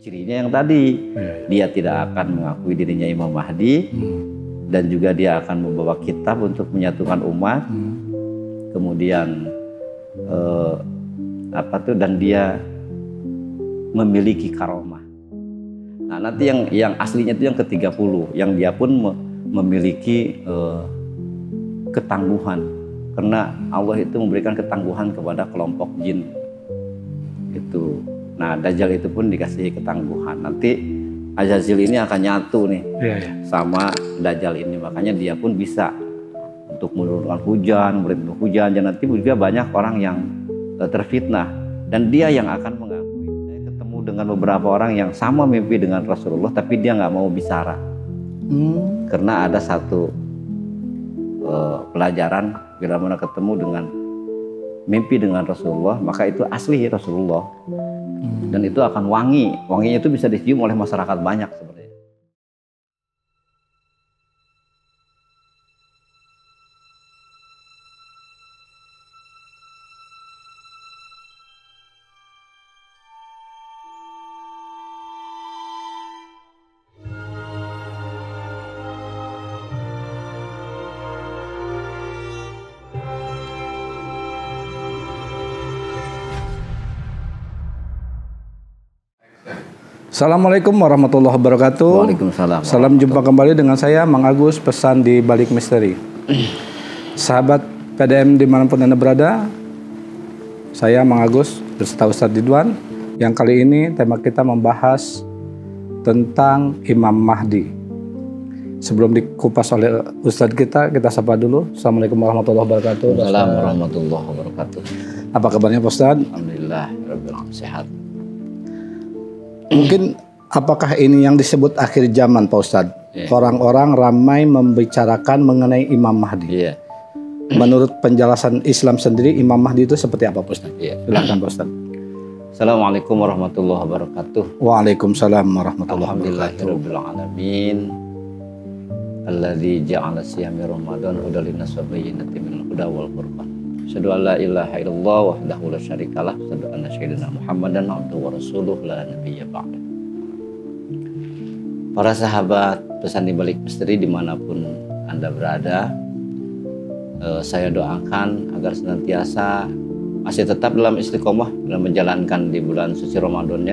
cirinya yang tadi, dia tidak akan mengakui dirinya Imam Mahdi, dan juga dia akan membawa kitab untuk menyatukan umat. Kemudian dan dia memiliki karomah. Nah, nanti yang aslinya itu yang ke-30, yang dia pun memiliki ketangguhan, karena Allah itu memberikan ketangguhan kepada kelompok jin itu. Nah, Dajjal itu pun dikasih ketangguhan. Nanti Azazil ini akan nyatu nih sama Dajjal ini, makanya dia pun bisa untuk menurunkan hujan, memberikan hujan, dan nanti juga banyak orang yang terfitnah, dan dia yang akan mengakui. Saya ketemu dengan beberapa orang yang sama mimpi dengan Rasulullah, tapi dia nggak mau bicara, karena ada satu pelajaran bila mana ketemu dengan mimpi dengan Rasulullah, maka itu asli Rasulullah. Dan itu akan wanginya itu bisa dicium oleh masyarakat banyak sebenarnya. Assalamualaikum warahmatullahi wabarakatuh. Waalaikumsalam. Salam jumpa kembali dengan saya Mang Agus, pesan di balik misteri. Sahabat PDM dimanapun Anda berada, saya Mang Agus beserta Ustadz Ridwan, yang kali ini tema kita membahas tentang Imam Mahdi. Sebelum dikupas oleh Ustadz kita sapa dulu. Assalamualaikum warahmatullahi wabarakatuh. Assalamualaikum warahmatullahi wabarakatuh. Apa kabarnya Pak Ustadz? Alhamdulillah, sehat. Mungkin apakah ini yang disebut akhir zaman Pak Ustadz? Orang-orang ramai membicarakan mengenai Imam Mahdi. Menurut penjelasan Islam sendiri, Imam Mahdi itu seperti apa Pak Ustadz? Silakan Pak Ustadz. Assalamualaikum warahmatullahi wabarakatuh. Waalaikumsalam warahmatullahi wabarakatuh. Alhamdulillahirrabbilalamin. Alladzi ja'ala siyami Ramadan hudan linnas wa bayyinatin minal huda wal furqan. Asyhadu an la ilaha illallah wahdahu la syarikalah, asyhadu anna sayyidina Muhammadan abduhu wa rasuluh la nabiyya ba'da. Para sahabat pesan di balik misteri dimanapun Anda berada, saya doakan agar senantiasa masih tetap dalam istiqomah dalam menjalankan di bulan suci Ramadan,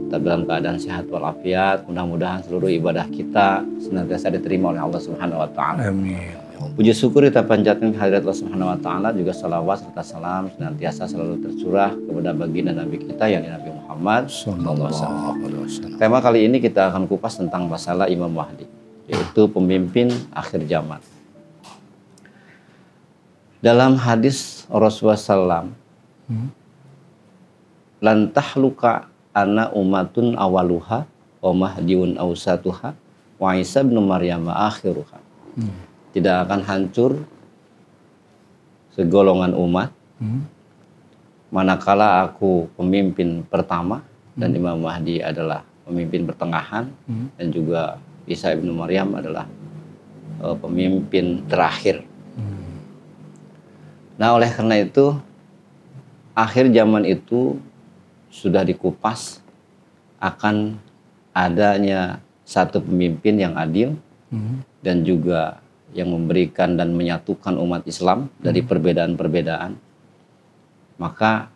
tetap dalam keadaan sehat walafiat. Mudah-mudahan seluruh ibadah kita senantiasa diterima oleh Allah Subhanahu wa taala. Amin. Puji syukur kita panjatkan kehadirat Allah Subhanahu wa taala, juga salawat serta salam senantiasa selalu tercurah kepada baginda Nabi kita yang Nabi Muhammad sallallahu alaihi wasallam. Tema kali ini kita akan kupas tentang masalah Imam Mahdi, yaitu pemimpin akhir zaman. Dalam hadis Rasulullah SAW, lan tahluka ana umatun awaluha wa mahdiun awsatuha wa Isa ibn Maryam akhiruha. Tidak akan hancur segolongan umat manakala aku pemimpin pertama dan Imam Mahdi adalah pemimpin pertengahan, dan juga Isa ibn Maryam adalah pemimpin terakhir. Nah, oleh karena itu akhir zaman itu sudah dikupas akan adanya satu pemimpin yang adil dan juga yang memberikan dan menyatukan umat Islam dari perbedaan-perbedaan. Maka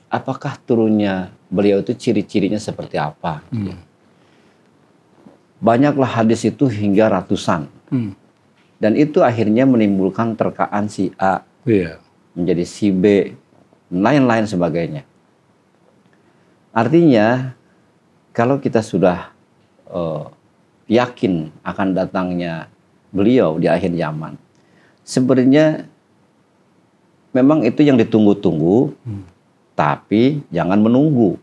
apakah turunnya beliau itu ciri-cirinya seperti apa? Banyaklah hadis itu hingga ratusan. Dan itu akhirnya menimbulkan terkaan si A menjadi si B, lain-lain sebagainya. Artinya kalau kita sudah yakin akan datangnya beliau di akhir zaman, sebenarnya memang itu yang ditunggu-tunggu, tapi jangan menunggu.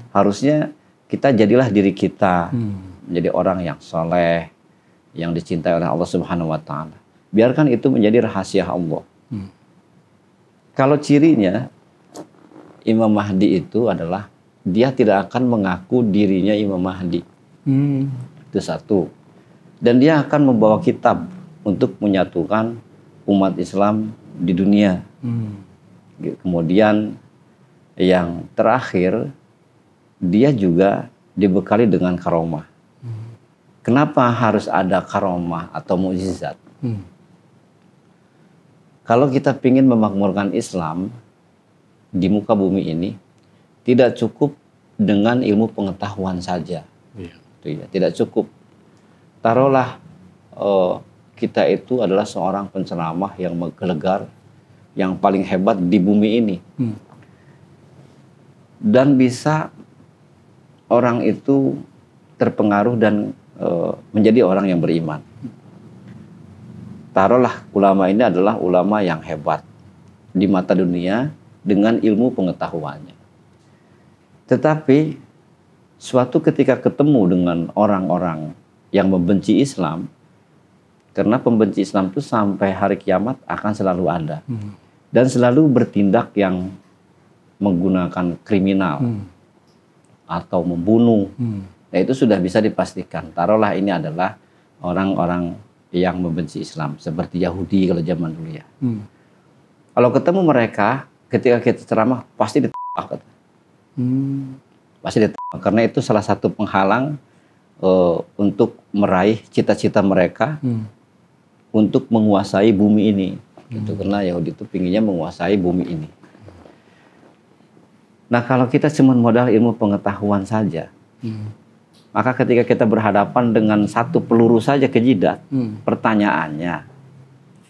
Harusnya kita jadilah diri kita menjadi orang yang soleh, yang dicintai oleh Allah Subhanahu wa taala. Biarkan itu menjadi rahasia Allah. Kalau cirinya Imam Mahdi itu adalah dia tidak akan mengaku dirinya Imam Mahdi. Itu satu. Dan dia akan membawa kitab untuk menyatukan umat Islam di dunia. Kemudian yang terakhir, dia juga dibekali dengan karomah. Kenapa harus ada karomah atau mukjizat? Kalau kita ingin memakmurkan Islam di muka bumi ini, tidak cukup dengan ilmu pengetahuan saja. Tidak cukup. Taruhlah kita itu adalah seorang penceramah yang menggelegar, yang paling hebat di bumi ini. Dan bisa orang itu terpengaruh dan menjadi orang yang beriman. Taruhlah ulama ini adalah ulama yang hebat di mata dunia dengan ilmu pengetahuannya. Tetapi suatu ketika ketemu dengan orang-orang yang membenci Islam, karena pembenci Islam itu sampai hari kiamat akan selalu ada. Dan selalu bertindak yang menggunakan kriminal atau membunuh. Nah, itu sudah bisa dipastikan. Taruhlah ini adalah orang-orang yang membenci Islam, seperti Yahudi kalau zaman dulu ya. Kalau ketemu mereka, ketika kita ceramah pasti ditembak. Pasti ditembak, karena itu salah satu penghalang untuk meraih cita-cita mereka untuk menguasai bumi ini. Gitu, karena Yahudi itu pinginnya menguasai bumi ini. Nah, kalau kita cuma modal ilmu pengetahuan saja, maka ketika kita berhadapan dengan satu peluru saja ke jidat, pertanyaannya,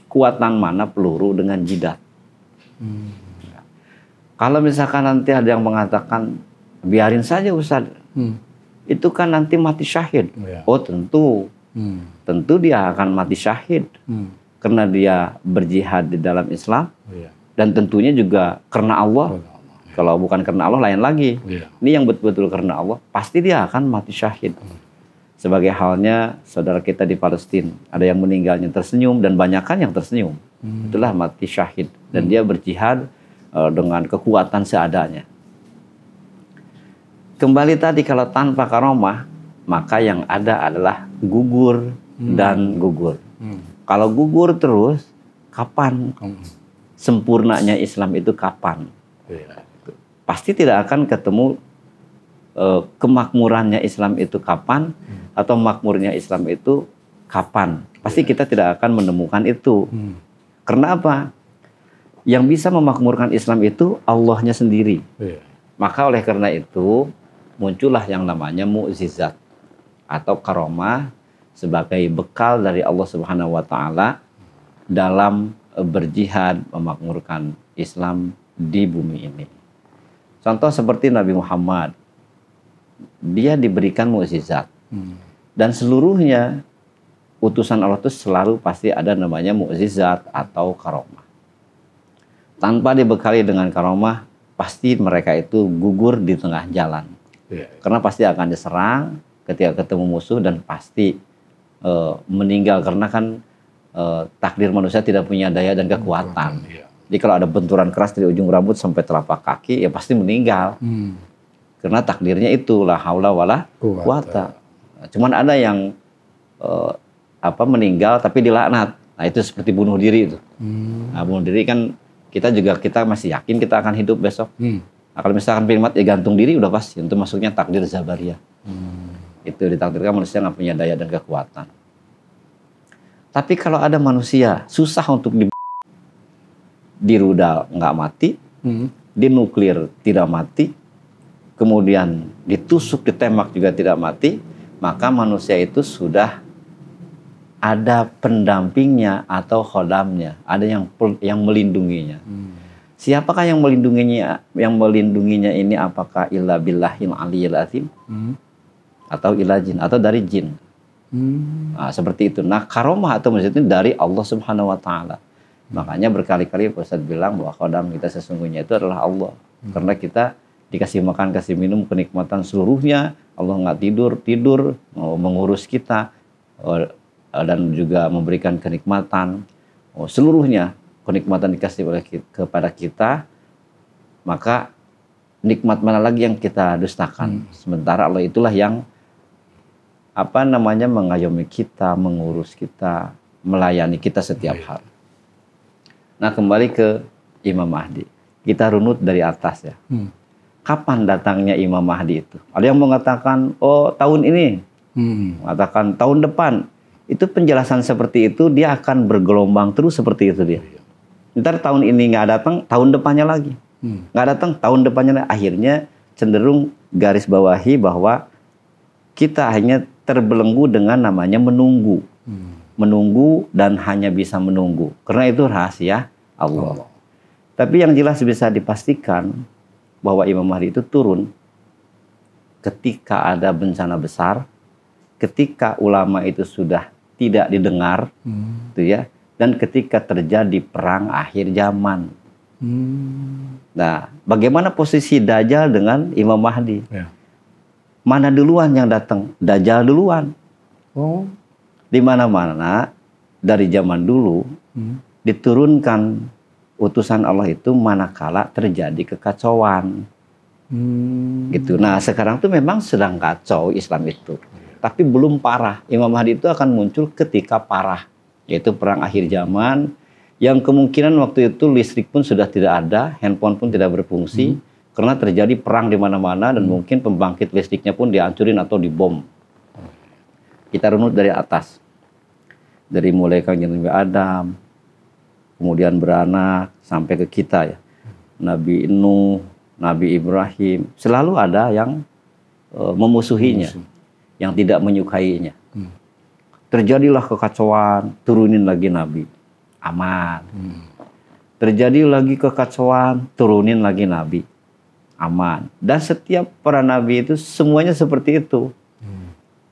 kuatan mana peluru dengan jidat? Kalau misalkan nanti ada yang mengatakan, biarin saja Ustaz, itu kan nanti mati syahid. Oh tentu, tentu dia akan mati syahid, karena dia berjihad di dalam Islam, dan tentunya juga karena Allah. Kalau bukan karena Allah lain lagi. Ini yang betul-betul karena Allah, pasti dia akan mati syahid. Sebagai halnya saudara kita di Palestina, ada yang meninggalnya tersenyum dan banyakkan yang tersenyum. Itulah mati syahid, dan dia berjihad dengan kekuatan seadanya. Kembali tadi, kalau tanpa karomah, maka yang ada adalah gugur dan gugur. Kalau gugur terus, kapan sempurnanya Islam itu kapan? Pasti tidak akan ketemu kemakmurannya Islam itu kapan, atau makmurnya Islam itu kapan. Pasti kita tidak akan menemukan itu. Karena apa? Yang bisa memakmurkan Islam itu Allahnya sendiri. Maka oleh karena itu muncullah yang namanya mukjizat atau karomah sebagai bekal dari Allah Subhanahu wa taala dalam berjihad memakmurkan Islam di bumi ini. Contoh seperti Nabi Muhammad, dia diberikan mukjizat, dan seluruhnya utusan Allah itu selalu pasti ada namanya mukjizat atau karomah. Tanpa dibekali dengan karomah, pasti mereka itu gugur di tengah jalan, karena pasti akan diserang ketika ketemu musuh, dan pasti meninggal karena kan takdir manusia tidak punya daya dan kekuatan. Jadi kalau ada benturan keras dari ujung rambut sampai telapak kaki, ya pasti meninggal. Karena takdirnya itu la haula wala quwata. Cuman ada yang meninggal tapi dilaknat. Nah, itu seperti bunuh diri itu. Nah, bunuh diri kan kita masih yakin kita akan hidup besok. Nah, kalau misalkan kalimat gantung diri udah pasti, itu masuknya takdir zabariyah. Itu ditakdirkan manusia nggak punya daya dan kekuatan. Tapi kalau ada manusia susah untuk di rudal nggak mati, di nuklir tidak mati, kemudian ditusuk, ditembak juga tidak mati, maka manusia itu sudah ada pendampingnya atau khodamnya, ada yang melindunginya. Siapakah yang melindunginya? Yang melindunginya ini apakah illa billahil aliyil azim, atau illa jin, atau dari jin? Nah, seperti itu. Nah, karomah atau mukjizat itu dari Allah Subhanahu wa taala. Makanya berkali-kali Ustaz bilang bahwa khodam kita sesungguhnya itu adalah Allah. Karena kita dikasih makan, kasih minum, kenikmatan seluruhnya. Allah nggak tidur mengurus kita, dan juga memberikan kenikmatan. Seluruhnya kenikmatan dikasih kepada kita, maka nikmat mana lagi yang kita dustakan? Sementara Allah itulah yang mengayomi kita, mengurus kita, melayani kita setiap hari. Nah, kembali ke Imam Mahdi. Kita runut dari atas ya. kapan datangnya Imam Mahdi itu. Ada yang mengatakan, oh tahun ini, mengatakan tahun depan. Itu penjelasan seperti itu, dia akan bergelombang terus seperti itu dia. Ntar tahun ini nggak datang, tahun depannya lagi. Nggak datang, tahun depannya lagi. Akhirnya cenderung garis bawahi bahwa kita hanya terbelenggu dengan namanya menunggu. Menunggu dan hanya bisa menunggu. Karena itu rahasia Allah. Tapi yang jelas bisa dipastikan bahwa Imam Mahdi itu turun ketika ada bencana besar, ketika ulama itu sudah tidak didengar, gitu ya, dan ketika terjadi perang akhir zaman. Nah, bagaimana posisi Dajjal dengan Imam Mahdi? Ya. Mana duluan yang datang? Dajjal duluan. Oh. Di mana-mana dari zaman dulu diturunkan utusan Allah itu manakala terjadi kekacauan. Gitu. Nah, sekarang tuh memang sedang kacau Islam itu. Tapi belum parah. Imam Mahdi itu akan muncul ketika parah. Yaitu perang akhir zaman. Yang kemungkinan waktu itu listrik pun sudah tidak ada. Handphone pun tidak berfungsi. Karena terjadi perang di mana-mana. Dan mungkin pembangkit listriknya pun dihancurin atau dibom. Kita runut dari atas. Dari mulai Kanjeng Nabi Adam. Kemudian beranak. Sampai ke kita ya. Nabi Nuh. Nabi Ibrahim. Selalu ada yang memusuhinya. Yang tidak menyukainya. Terjadilah kekacauan, turunin lagi Nabi. Aman. Terjadi lagi kekacauan, turunin lagi Nabi. Aman. Dan setiap para Nabi itu semuanya seperti itu.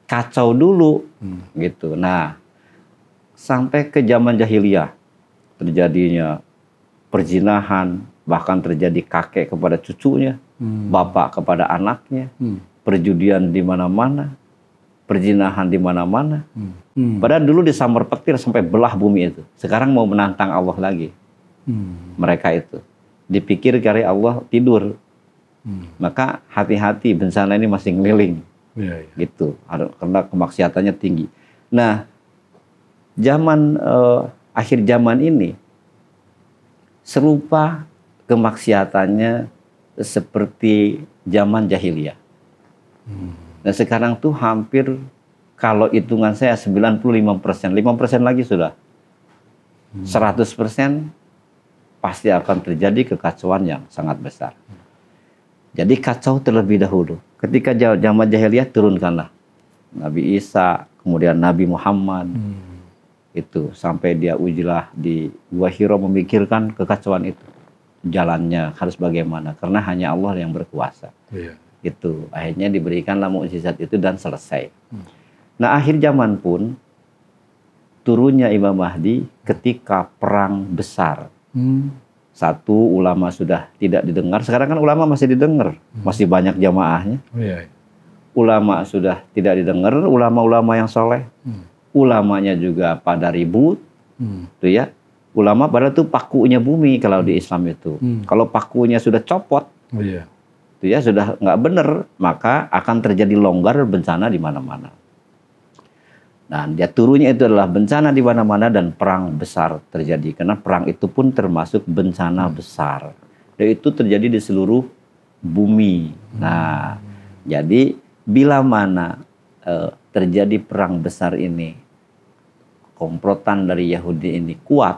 Kacau dulu. Gitu. Nah, sampai ke zaman jahiliyah. Terjadinya perzinahan, bahkan terjadi kakek kepada cucunya, bapak kepada anaknya, perjudian di mana-mana. Perzinahan di mana-mana. Padahal dulu disambar petir sampai belah bumi itu. Sekarang mau menantang Allah lagi. Mereka itu. Dipikir kali Allah tidur. Maka hati-hati, bencana ini masih ngeliling. Gitu. Karena kemaksiatannya tinggi. Nah, zaman akhir zaman ini serupa kemaksiatannya seperti zaman jahiliyah. Dan sekarang tuh hampir kalau hitungan saya 95%, 5% lagi sudah. 100% pasti akan terjadi kekacauan yang sangat besar. Jadi kacau terlebih dahulu. Ketika zaman jahiliyah turunkanlah Nabi Isa, kemudian Nabi Muhammad. Itu sampai dia ujilah di Gua Hira memikirkan kekacauan itu. Jalannya harus bagaimana, karena hanya Allah yang berkuasa. Gitu. Akhirnya diberikanlah mukjizat itu dan selesai. Nah, akhir zaman pun turunnya Imam Mahdi ketika perang besar. Satu, ulama sudah tidak didengar. Sekarang kan ulama masih didengar, masih banyak jamaahnya. Ulama sudah tidak didengar, ulama-ulama yang soleh. Ulamanya juga pada ribut, tuh ya. Ulama padahal itu pakunya bumi kalau di Islam itu. Kalau pakunya sudah copot, itu ya sudah nggak benar, maka akan terjadi longgar bencana di mana-mana. Nah, dia turunnya itu adalah bencana di mana-mana dan perang besar terjadi. Karena perang itu pun termasuk bencana besar. Dan itu terjadi di seluruh bumi. Nah, jadi bila mana terjadi perang besar ini, komplotan dari Yahudi ini kuat,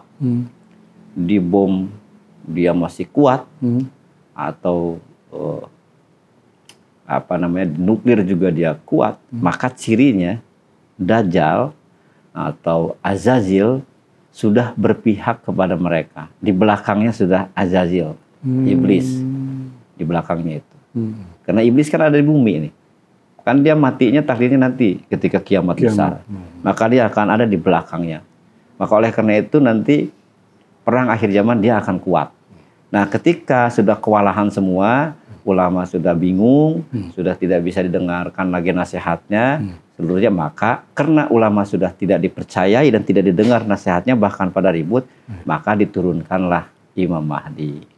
dibom dia masih kuat, atau nuklir juga dia kuat, maka cirinya Dajjal atau Azazil sudah berpihak kepada mereka. Di belakangnya sudah Azazil, iblis di belakangnya itu. Karena iblis kan ada di bumi ini. Kan dia matinya takdirnya nanti ketika kiamat besar. Maka dia akan ada di belakangnya. Maka oleh karena itu nanti perang akhir zaman dia akan kuat. Nah, ketika sudah kewalahan semua, ulama sudah bingung, sudah tidak bisa didengarkan lagi nasihatnya, seluruhnya, maka karena ulama sudah tidak dipercayai dan tidak didengar nasihatnya, bahkan pada ribut, maka diturunkanlah Imam Mahdi.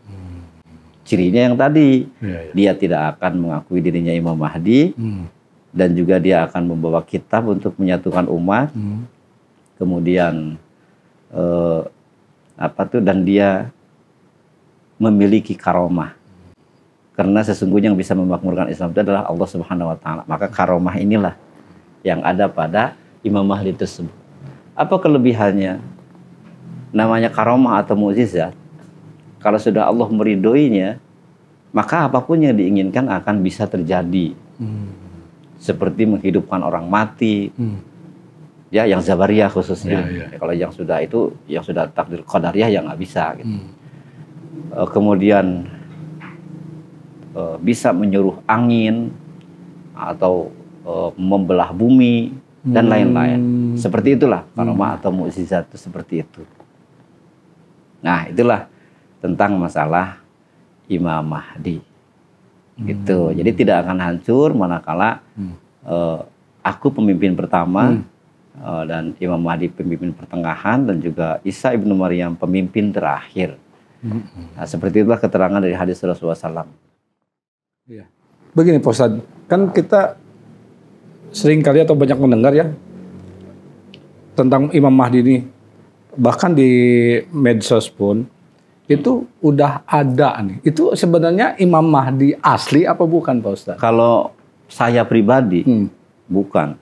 Cirinya yang tadi, dia tidak akan mengakui dirinya Imam Mahdi, dan juga dia akan membawa kitab untuk menyatukan umat, kemudian dan dia memiliki karomah. Karena sesungguhnya yang bisa memakmurkan Islam itu adalah Allah Subhanahu wa taala. Maka karomah inilah yang ada pada Imam Mahdi tersebut. Apa kelebihannya? Namanya karomah atau mukjizat. Kalau sudah Allah meridhoinya, maka apapun yang diinginkan akan bisa terjadi. Seperti menghidupkan orang mati. Ya, yang Zabariyah khususnya. Kalau yang sudah itu, yang sudah takdir qadariyah yang nggak bisa. Gitu. Kemudian bisa menyuruh angin atau membelah bumi dan lain-lain. Seperti itulah karomah atau mukjizat itu seperti itu. Nah, itulah tentang masalah Imam Mahdi. Gitu. Jadi tidak akan hancur manakala aku pemimpin pertama dan Imam Mahdi pemimpin pertengahan dan juga Isa ibnu Maryam pemimpin terakhir. Nah, seperti itulah keterangan dari hadis Rasulullah SAW. Iya. Begini Pak Ustadz, kan kita sering kali atau banyak mendengar ya tentang Imam Mahdi ini. Bahkan di medsos pun itu udah ada nih. Itu sebenarnya Imam Mahdi asli apa bukan Pak Ustadz? Kalau saya pribadi bukan.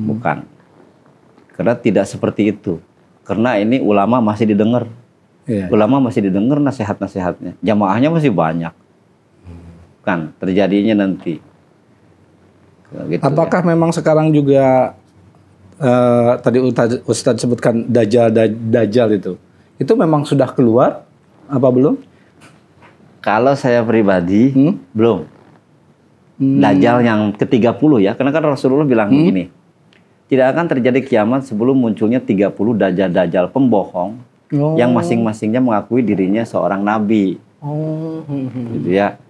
Bukan. Karena tidak seperti itu. Karena ini ulama masih didengar. Ulama masih didengar nasihat-nasihatnya. Jamaahnya masih banyak. Kan terjadinya nanti. Gitu, apakah memang sekarang juga tadi Ustadz sebutkan Dajjal itu memang sudah keluar apa belum? Kalau saya pribadi belum. Dajjal yang ke-30 ya, karena kan Rasulullah bilang begini, tidak akan terjadi kiamat sebelum munculnya 30 dajjal pembohong yang masing-masingnya mengakui dirinya seorang nabi. Gitu ya.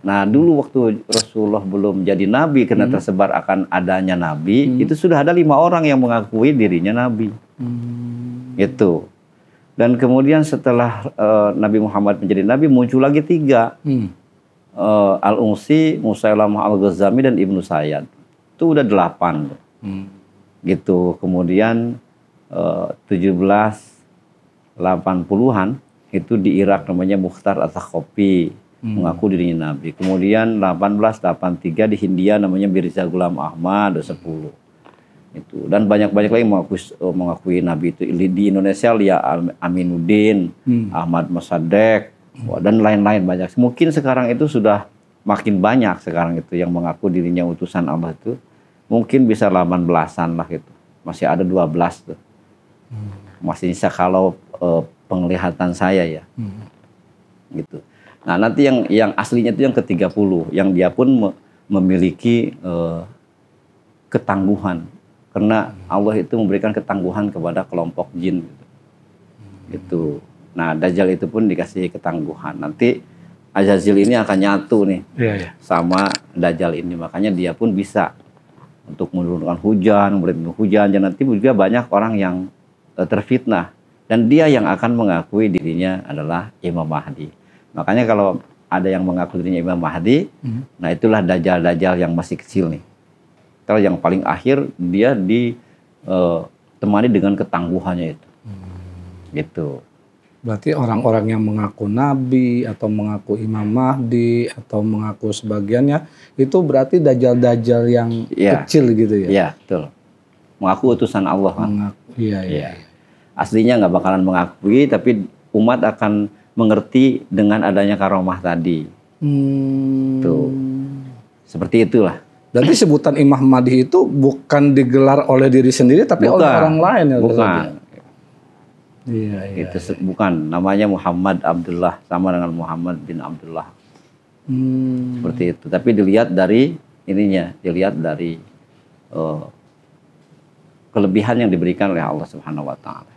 Nah, dulu waktu Rasulullah belum jadi nabi karena tersebar akan adanya nabi, itu sudah ada 5 orang yang mengakui dirinya nabi. Itu. Dan kemudian setelah Nabi Muhammad menjadi nabi muncul lagi 3. Al-Unsi, Musailamah Al-Ghazami dan Ibnu Sayyad. Itu udah 8. Gitu. Kemudian 1780-an itu di Irak namanya Mukhtar At-Thaqafi. Mengaku dirinya nabi. Kemudian 1883 di Hindia namanya Mirza Ghulam Ahmad 10. Itu. Dan banyak-banyak lagi mengakui nabi itu. Di Indonesia Lia Aminuddin, Ahmad Mossadegh, dan lain-lain banyak. Mungkin sekarang itu sudah makin banyak sekarang itu yang mengaku dirinya utusan Allah itu. Mungkin bisa 18-an lah gitu. Masih ada 12 tuh. Masih bisa kalau penglihatan saya ya. Gitu. Nah, nanti yang aslinya itu yang ke-30, yang dia pun memiliki ketangguhan. Karena Allah itu memberikan ketangguhan kepada kelompok jin. Gitu. Nah, Dajjal itu pun dikasih ketangguhan. Nanti Azazil ini akan nyatu nih sama Dajjal ini. Makanya dia pun bisa untuk menurunkan hujan, memberikan hujan. Dan nanti juga banyak orang yang terfitnah. Dan dia yang akan mengakui dirinya adalah Imam Mahdi. Makanya kalau ada yang mengaku dirinya Imam Mahdi, nah itulah Dajjal-Dajjal yang masih kecil nih. Kalau yang paling akhir dia ditemani dengan ketangguhannya itu. Gitu. Berarti orang-orang yang mengaku Nabi atau mengaku Imam Mahdi atau mengaku sebagiannya itu berarti Dajjal-Dajjal yang kecil gitu ya? Iya, betul. Mengaku utusan Allah kan? Iya. Aslinya nggak bakalan mengakui, tapi umat akan mengerti dengan adanya karomah tadi. Tuh. Seperti itulah. Berarti sebutan Imam Mahdi itu bukan digelar oleh diri sendiri tapi oleh orang lain ya? Bukan. Iya. Itu bukan. Namanya Muhammad Abdullah, sama dengan Muhammad bin Abdullah. Seperti itu. Tapi dilihat dari ininya, dilihat dari kelebihan yang diberikan oleh Allah Subhanahu wa taala.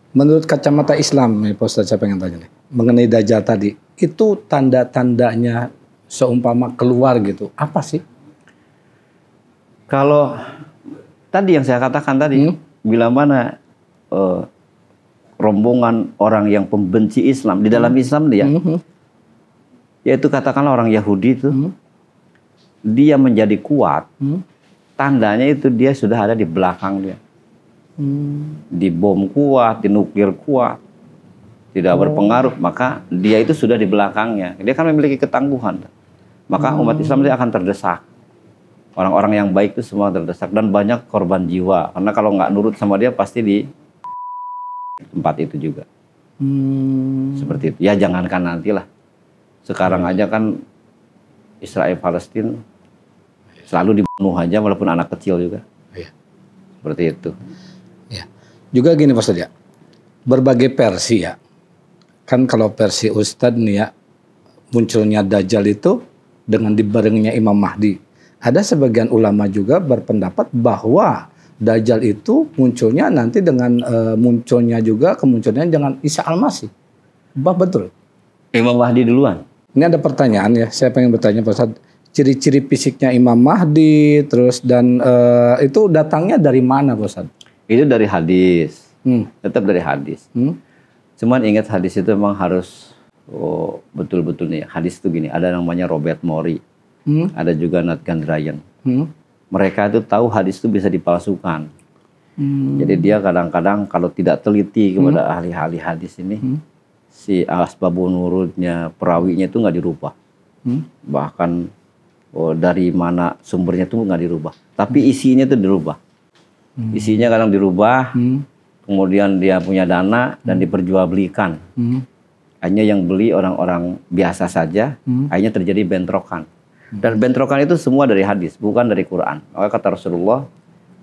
Menurut kacamata Islam, Pak Ustadz, saya pengen tanya nih, mengenai Dajjal tadi, itu tanda-tandanya seumpama keluar gitu, apa sih? Kalau tadi yang saya katakan tadi, bila mana rombongan orang yang pembenci Islam, di dalam Islam dia, yaitu katakanlah orang Yahudi itu, dia menjadi kuat, tandanya itu dia sudah ada di belakang dia. Di bom kuat, di nuklir kuat. tidak berpengaruh, maka dia itu sudah di belakangnya. Dia kan memiliki ketangguhan. Maka umat Islam dia akan terdesak. Orang-orang yang baik itu semua terdesak dan banyak korban jiwa. Karena kalau nggak nurut sama dia pasti di tempat itu juga. Seperti itu. Ya jangankan nantilah. Sekarang aja kan Israel Palestina selalu dibunuh aja walaupun anak kecil juga. Iya. Seperti itu. Ya. Juga gini Pak Ustadz ya. Berbagai versi ya. Kan kalau versi Ustadz nih ya, munculnya Dajjal itu dengan dibarengnya Imam Mahdi. Ada sebagian ulama juga berpendapat bahwa Dajjal itu munculnya nanti dengan munculnya juga kemunculannya dengan Isa Al-Masih. Betul? Imam Mahdi duluan. Ini ada pertanyaan ya, saya pengen bertanya Pak Ustadz. Ciri-ciri fisiknya Imam Mahdi, terus dan itu datangnya dari mana Pak Ustadz? Itu dari hadis. Tetap dari hadis. Cuman ingat hadis itu memang harus betul-betul nih. Hadis itu gini, ada namanya Robert Mori, ada juga Nat Gandrayan. Mereka itu tahu hadis itu bisa dipalsukan. Jadi dia kadang-kadang kalau tidak teliti kepada ahli-ahli hadis ini, si asbabun nurudnya, perawinya itu nggak dirubah. Bahkan dari mana sumbernya itu nggak dirubah. Tapi isinya itu dirubah. Isinya kadang dirubah. Kemudian dia punya dana dan diperjualbelikan. Hanya yang beli orang-orang biasa saja, akhirnya terjadi bentrokan. Dan bentrokan itu semua dari hadis, bukan dari Quran. Maka kata Rasulullah,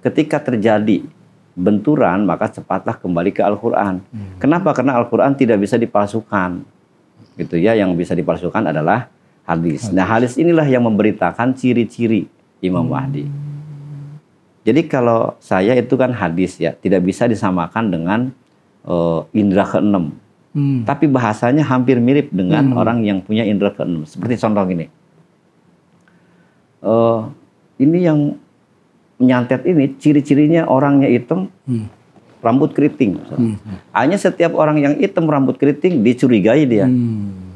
ketika terjadi benturan, maka cepatlah kembali ke Al-Quran. Kenapa? Karena Al-Quran tidak bisa dipalsukan. Gitu ya, yang bisa dipalsukan adalah hadis. Nah, hadis inilah yang memberitakan ciri-ciri Imam Mahdi. Jadi kalau saya itu kan hadis ya, tidak bisa disamakan dengan indera keenam. Tapi bahasanya hampir mirip dengan orang yang punya indera keenam. Seperti contoh gini. Ini yang menyantet ini, ciri-cirinya orangnya hitam, rambut keriting. Hanya setiap orang yang hitam rambut keriting dicurigai dia.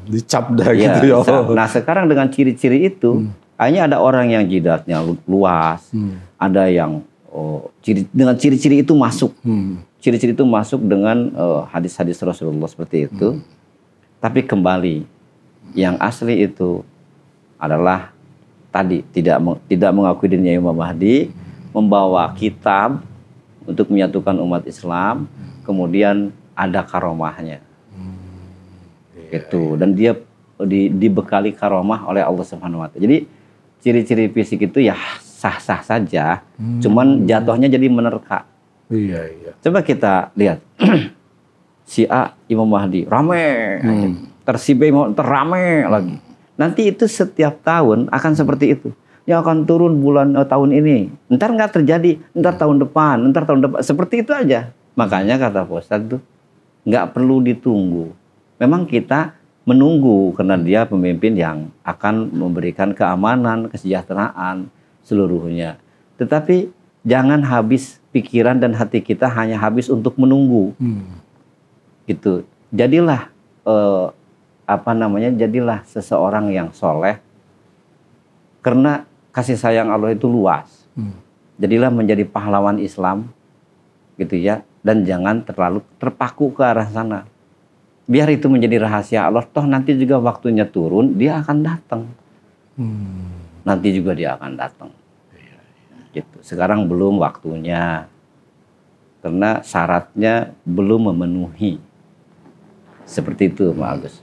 Dicap dah Ya, gitu ya. Nah sekarang dengan ciri-ciri itu, hanya ada orang yang jidatnya luas, ada yang dengan ciri-ciri itu masuk. Ciri-ciri itu masuk dengan hadis-hadis Rasulullah seperti itu. Tapi kembali, yang asli itu adalah tadi tidak mengakui dirinya Imam Mahdi, membawa kitab untuk menyatukan umat Islam, kemudian ada karomahnya. Gitu. Dan dia dibekali karomah oleh Allah Subhanahu wa Ta'ala. Jadi ciri-ciri fisik itu ya sah-sah saja, cuman jatuhnya jadi menerka. Iya. Coba kita lihat. Si A Imam Mahdi rame, si B rame lagi. Nanti itu setiap tahun akan seperti itu. Yang akan turun bulan tahun ini. Ntar nggak terjadi, ntar tahun depan, seperti itu aja. Makanya kata Pak Ustadz tuh nggak perlu ditunggu. Memang kita menunggu karena dia pemimpin yang akan memberikan keamanan, kesejahteraan seluruhnya. Tetapi jangan habis pikiran dan hati kita hanya habis untuk menunggu. Gitu. Jadilah jadilah seseorang yang soleh karena kasih sayang Allah itu luas. Jadilah menjadi pahlawan Islam gitu ya, dan jangan terlalu terpaku ke arah sana. Biar itu menjadi rahasia Allah, toh nanti juga waktunya turun dia akan datang. Nanti juga dia akan datang. Gitu. Sekarang belum waktunya karena syaratnya belum memenuhi. Seperti itu Pak Agus.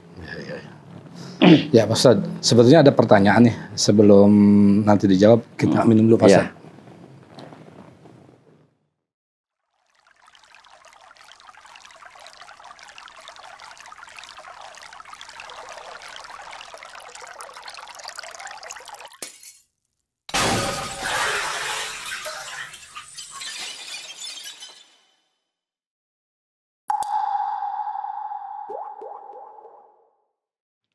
Ya Pak Ustadz, sebetulnya ada pertanyaan nih. Sebelum nanti dijawab, kita minum dulu Pak Ustadz.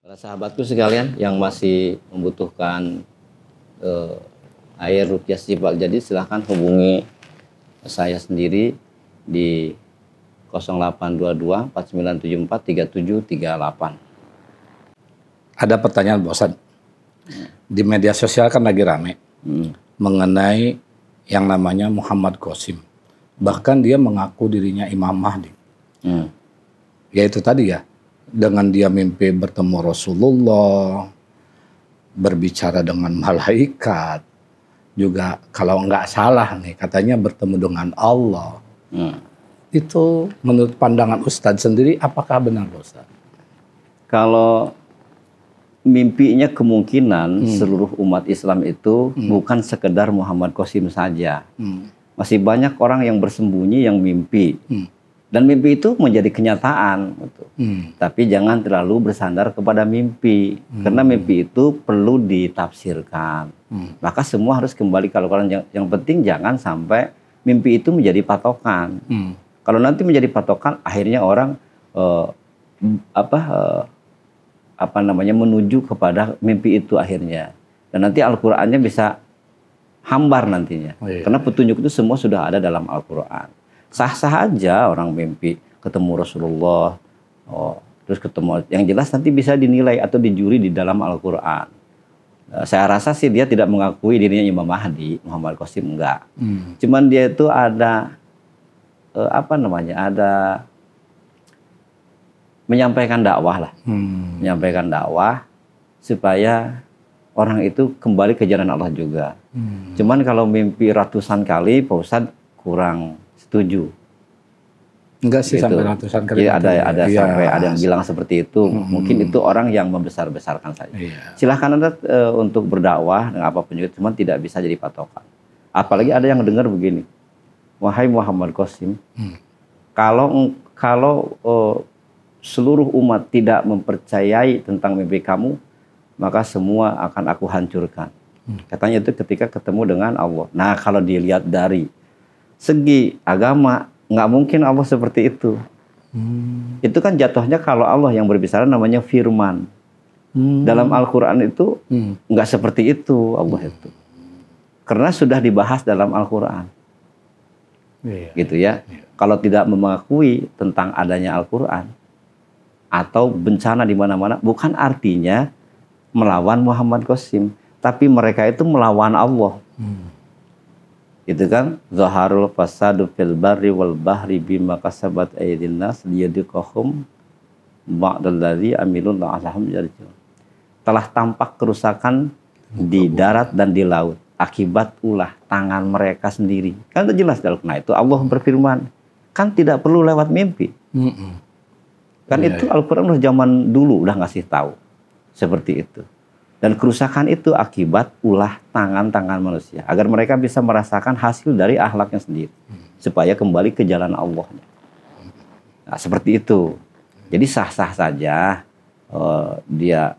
Para sahabatku sekalian yang masih membutuhkan air ruqyah Syifa Al-Jadid, silahkan hubungi saya sendiri di 0822 4974 3738. Ada pertanyaan Pak Ustadz. Di media sosial kan lagi rame mengenai yang namanya Muhammad Qasim. Bahkan dia mengaku dirinya Imam Mahdi. ya itu tadi ya, dengan dia mimpi bertemu Rasulullah, berbicara dengan malaikat, juga kalau nggak salah nih katanya bertemu dengan Allah. Itu menurut pandangan Ustadz sendiri apakah benar Ustadz? Kalau mimpinya kemungkinan seluruh umat Islam itu bukan sekedar Muhammad Qasim saja. Masih banyak orang yang bersembunyi yang mimpi. Dan mimpi itu menjadi kenyataan. Gitu. Tapi jangan terlalu bersandar kepada mimpi. Karena mimpi itu perlu ditafsirkan. Maka semua harus kembali kalau yang penting jangan sampai mimpi itu menjadi patokan. Kalau nanti menjadi patokan akhirnya orang menuju kepada mimpi itu akhirnya. Dan nanti Al-Qur'annya bisa hambar nantinya. Karena petunjuk itu semua sudah ada dalam Al-Qur'an. Sah-sah aja orang mimpi ketemu Rasulullah, terus ketemu, yang jelas nanti bisa dinilai atau dijuri di dalam Al-Qur'an. Saya rasa sih dia tidak mengakui dirinya Imam Mahdi, Muhammad Qasim enggak. Cuman dia itu ada ada menyampaikan dakwah lah. Menyampaikan dakwah supaya orang itu kembali ke jalan Allah juga. Cuman kalau mimpi ratusan kali, Pak Ustadz kurang setuju. Enggak sih gitu. Sampai ratusan kali. Jadi ada sampai ada yang bilang seperti itu. Mungkin itu orang yang membesar-besarkan saja. Silahkan Anda untuk berdakwah dengan apapun juga, cuman tidak bisa jadi patokan. Apalagi ada yang dengar begini. Wahai Muhammad Qasim, kalau seluruh umat tidak mempercayai tentang mimpi kamu, maka semua akan aku hancurkan. Katanya itu ketika ketemu dengan Allah. Nah, kalau dilihat dari segi agama, nggak mungkin Allah seperti itu. Itu kan jatuhnya kalau Allah yang berbicara namanya firman. Dalam Al-Quran itu nggak seperti itu Allah itu. Karena sudah dibahas dalam Al-Quran. Gitu ya. Kalau tidak mengakui tentang adanya Al-Quran atau bencana di mana-mana, bukan artinya melawan Muhammad Qasim, tapi mereka itu melawan Allah. Itu kan, zaharul fasadu fil barri wal bahri bima kasabat aydin nas liyadhiqahum ba'dallazi amilu la'allahum yarji'un. Telah tampak kerusakan di darat dan di laut akibat ulah tangan mereka sendiri. Kan itu jelas dalam. Nah, itu Allah berfirman, kan tidak perlu lewat mimpi. Kan itu Al-Quran udah zaman dulu udah ngasih tahu seperti itu. Dan kerusakan itu akibat ulah tangan-tangan manusia. Agar mereka bisa merasakan hasil dari akhlaknya sendiri. Supaya kembali ke jalan Allah. Nah, seperti itu. Jadi sah-sah saja dia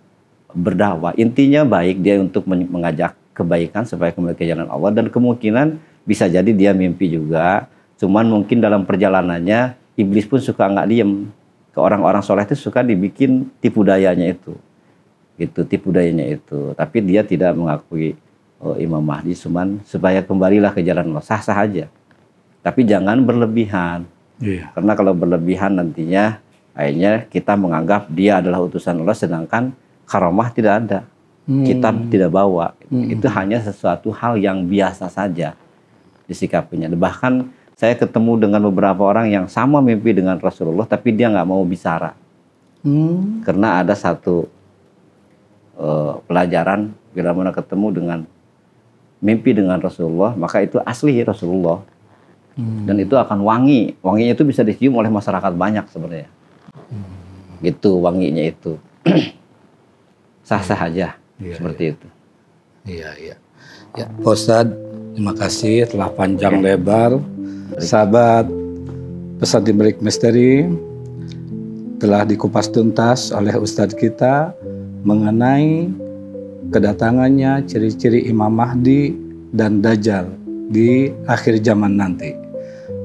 berdakwah. Intinya baik dia untuk mengajak kebaikan supaya kembali ke jalan Allah. Dan kemungkinan bisa jadi dia mimpi juga. Cuman mungkin dalam perjalanannya iblis pun suka nggak diem. Ke orang-orang soleh itu suka dibikin tipu dayanya itu. Gitu, tipu dayanya itu. Tapi dia tidak mengakui Imam Mahdi, cuman supaya kembalilah ke jalan Allah. Sah-sah aja. Tapi jangan berlebihan. Karena kalau berlebihan nantinya akhirnya kita menganggap dia adalah utusan Allah, sedangkan karamah tidak ada. Kitab tidak bawa. Itu hanya sesuatu hal yang biasa saja disikapinya. Bahkan saya ketemu dengan beberapa orang yang sama mimpi dengan Rasulullah, tapi dia nggak mau bicara. Karena ada satu pelajaran bila mana ketemu dengan mimpi dengan Rasulullah, maka itu asli Rasulullah. Dan itu akan wangi. Wanginya itu bisa dicium oleh masyarakat banyak sebenarnya. Gitu wanginya itu. Sah-sah aja. Seperti itu. Iya. Ya, Ustadz, terima kasih telah panjang lebar. Sahabat Pesan di Balik Misteri, telah dikupas tuntas oleh Ustadz kita mengenai kedatangannya, ciri-ciri Imam Mahdi dan Dajjal di akhir zaman nanti.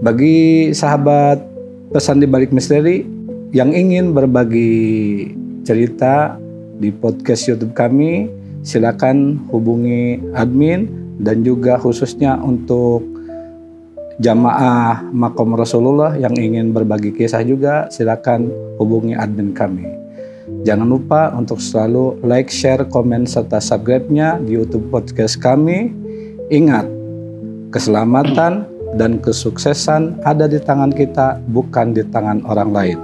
Bagi sahabat Pesan di Balik Misteri yang ingin berbagi cerita di podcast YouTube kami, silakan hubungi admin, dan juga khususnya untuk jamaah Makom Rasulullah yang ingin berbagi kisah juga, silakan hubungi admin kami. Jangan lupa untuk selalu like, share, komen, serta subscribe-nya di YouTube podcast kami. Ingat, keselamatan dan kesuksesan ada di tangan kita, bukan di tangan orang lain.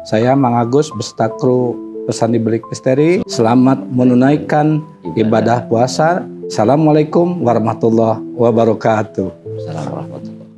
Saya Mang Agus beserta kru Pesan di Balik Misteri. Selamat menunaikan ibadah puasa. Assalamualaikum warahmatullahi wabarakatuh. Assalamualaikum warahmatullahi wabarakatuh.